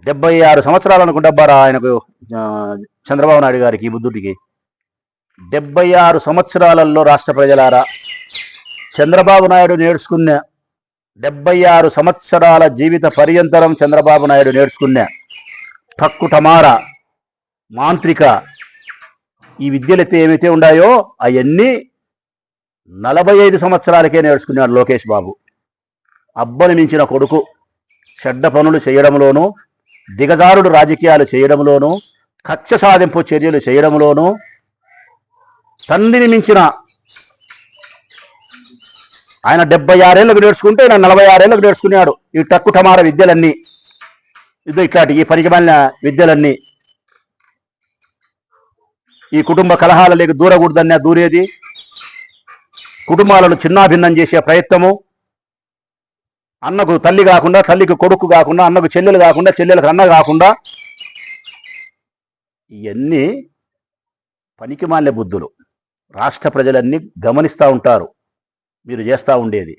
76 సంవత్సరాలు అనుకుంటారా ఆయనకు, చంద్రబాబు నాయుడు గారికి, ఈ బుద్ధుడికి. 76 సంవత్సరాలలో రాష్ట్ర ప్రజలారా, చంద్రబాబు నాయుడు నేర్చుకున్న 76 సంవత్సరాల జీవిత పర్యంతరం చంద్రబాబు నాయుడు నేర్చుకున్న టక్కుటమార, మాంత్రిక ఈ విద్యలైతే ఏమైతే ఉన్నాయో అవన్నీ 45 సంవత్సరాలకే నేర్చుకున్నాడు లోకేష్ బాబు. అబ్బని మించిన కొడుకు చెడ్డ పనులు చేయడంలోనూ, దిగజారుడు రాజకీయాలు చేయడంలోనూ, కక్ష సాధింపు చర్యలు చేయడంలోనూ, తండ్రిని మించిన ఆయన 76 ఏళ్ళకు నేర్చుకుంటే ఆయన 46 ఏళ్ళకు నేర్చుకున్నాడు ఈ టక్కుటమార విద్యలన్నీ, ఇట్లాంటి ఈ పనికిమాలిన విద్యలన్నీ. ఈ కుటుంబ కలహాలలోకి దూరకూడదన్నా దూరేది, కుటుంబాలను చిన్నాభిన్నం చేసే ప్రయత్నము, అన్నకు తల్లి కాకుండా తల్లికి కొడుకు కాకుండా, అన్నకు చెల్లెలు కాకుండా చెల్లెలకు అన్న కాకుండా, ఇవన్నీ పనికిమాలిన బుద్ధులు. రాష్ట్ర ప్రజలన్నీ గమనిస్తూ ఉంటారు మీరు చేస్తూ ఉండేది.